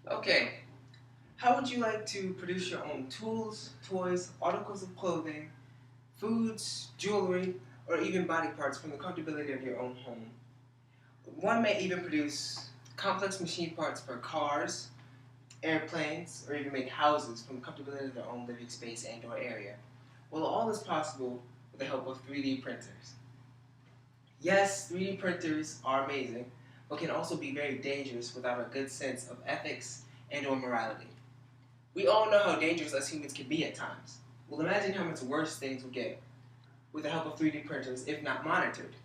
Okay, how would you like to produce your own tools, toys, articles of clothing, foods, jewelry, or even body parts from the comfortability of your own home? One may even produce complex machine parts for cars, airplanes, or even make houses from the comfortability of their own living space and/or area. Well, all is possible with the help of 3D printers. Yes, 3D printers are amazing, but can also be very dangerous without a good sense of ethics and/or morality. We all know how dangerous us humans can be at times. Well, imagine how much worse things will get with the help of 3D printers if not monitored.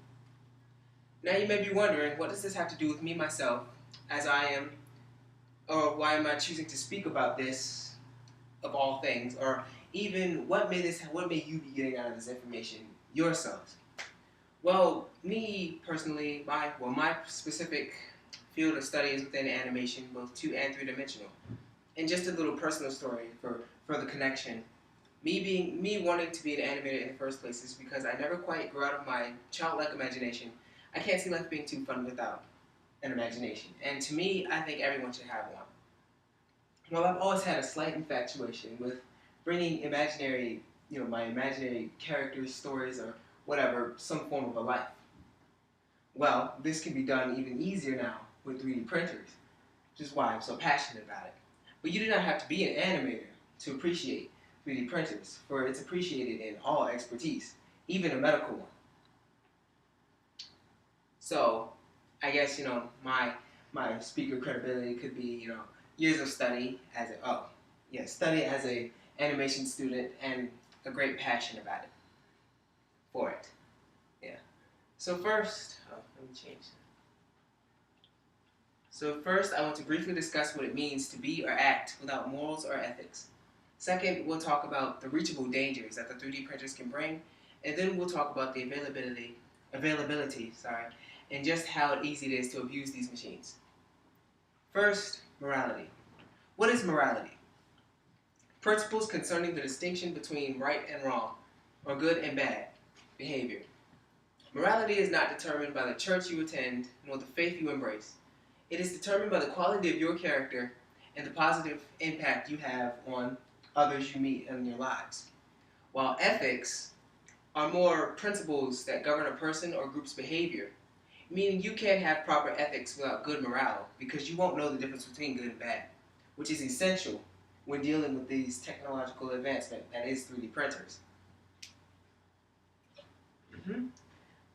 Now you may be wondering, what does this have to do with me myself, as I am, or why am I choosing to speak about this of all things, or even what may you be getting out of this information yourselves? Well, me personally, my specific field of study is within animation, both 2 and 3 dimensional. And just a little personal story for the connection. Me wanting to be an animator in the first place is because I never quite grew out of my childlike imagination. I can't see life being too fun without an imagination. And to me, I think everyone should have one. Well, I've always had a slight infatuation with bringing my imaginary characters, stories, or whatever, some form of a life. Well, this can be done even easier now with 3D printers, which is why I'm so passionate about it. But you do not have to be an animator to appreciate 3D printers, for it's appreciated in all expertise, even a medical one. So, I guess, my speaker credibility could be, years of study study as a animation student and a great passion about it, for it. Yeah. So first, let me change. So first, I want to briefly discuss what it means to be or act without morals or ethics. Second, we'll talk about the reachable dangers that the 3D printers can bring, and then we'll talk about the availability, and just how easy it is to abuse these machines. First, morality. What is morality? Principles concerning the distinction between right and wrong, or good and bad behavior. Morality is not determined by the church you attend, nor the faith you embrace. It is determined by the quality of your character and the positive impact you have on others you meet in your lives. While ethics are more principles that govern a person or group's behavior, meaning you can't have proper ethics without good morale because you won't know the difference between good and bad, which is essential when dealing with these technological advancement that is 3D printers.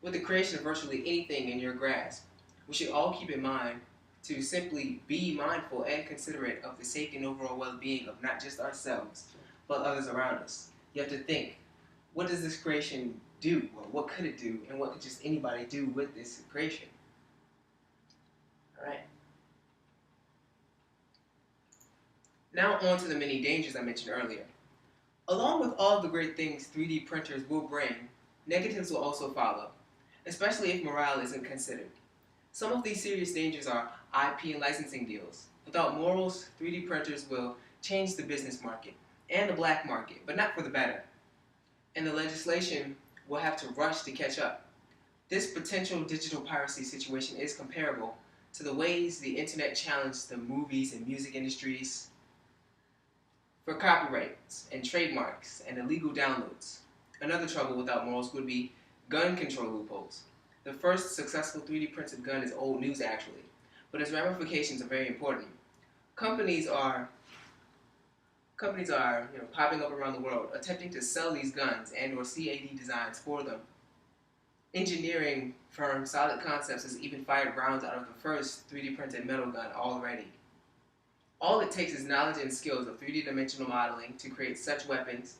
With the creation of virtually anything in your grasp, we should all keep in mind to simply be mindful and considerate of the safety and overall well-being of not just ourselves, but others around us. You have to think, what does this creation do? Well, what could it do? And what could just anybody do with this creation? All right. Now on to the many dangers I mentioned earlier. Along with all the great things 3D printers will bring, negatives will also follow, especially if morale isn't considered. Some of these serious dangers are IP and licensing deals. Without morals, 3D printers will change the business market and the black market, but not for the better. And the legislation will have to rush to catch up. This potential digital piracy situation is comparable to the ways the internet challenged the movies and music industries for copyrights and trademarks and illegal downloads. Another trouble without morals would be gun control loopholes. The first successful 3D printed gun is old news actually, but its ramifications are very important. Companies are popping up around the world attempting to sell these guns and/or CAD designs for them. Engineering firm Solid Concepts has even fired rounds out of the first 3D printed metal gun already. All it takes is knowledge and skills of 3D dimensional modeling to create such weapons.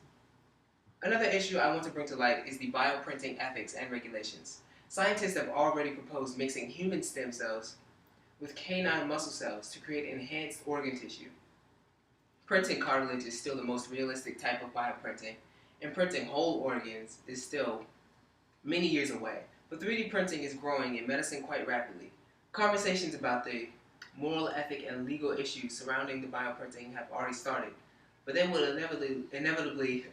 Another issue I want to bring to light is the bioprinting ethics and regulations. Scientists have already proposed mixing human stem cells with canine muscle cells to create enhanced organ tissue. Printing cartilage is still the most realistic type of bioprinting, and printing whole organs is still many years away. But 3D printing is growing in medicine quite rapidly. Conversations about the moral, ethic, and legal issues surrounding the bioprinting have already started, but they will inevitably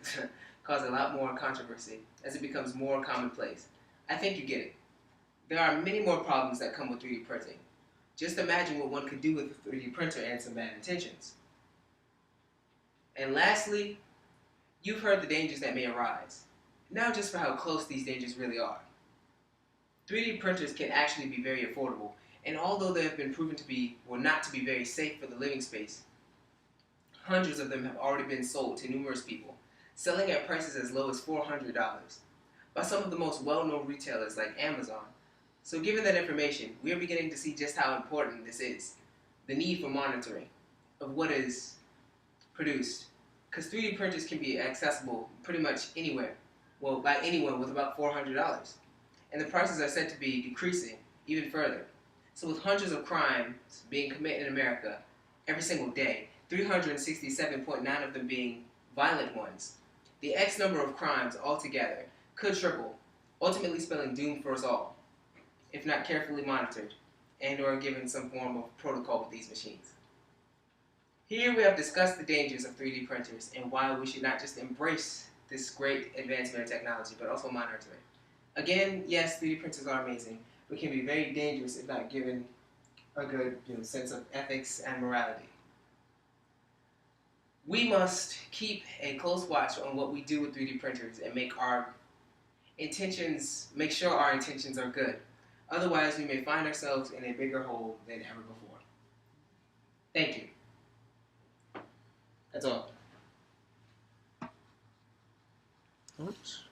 cause a lot more controversy as it becomes more commonplace. I think you get it. There are many more problems that come with 3D printing. Just imagine what one could do with a 3D printer and some bad intentions. And lastly, you've heard the dangers that may arise. Now just for how close these dangers really are. 3D printers can actually be very affordable, and although they have been proven to be, or not to be very safe for the living space, hundreds of them have already been sold to numerous people, selling at prices as low as $400 by some of the most well-known retailers like Amazon. So given that information, we are beginning to see just how important this is, the need for monitoring of what is produced, because 3D printers can be accessible pretty much anywhere, well, by anyone with about $400. And the prices are said to be decreasing even further. So with hundreds of crimes being committed in America every single day, 367.9 of them being violent ones, the X number of crimes altogether could triple, ultimately spelling doom for us all, if not carefully monitored and or given some form of protocol with these machines. Here we have discussed the dangers of 3D printers and why we should not just embrace this great advancement in technology, but also monitor it. Again, yes, 3D printers are amazing, but can be very dangerous if not given a good sense of ethics and morality. We must keep a close watch on what we do with 3D printers and make sure our intentions are good. Otherwise, we may find ourselves in a bigger hole than ever before. Thank you. That's all. Oops.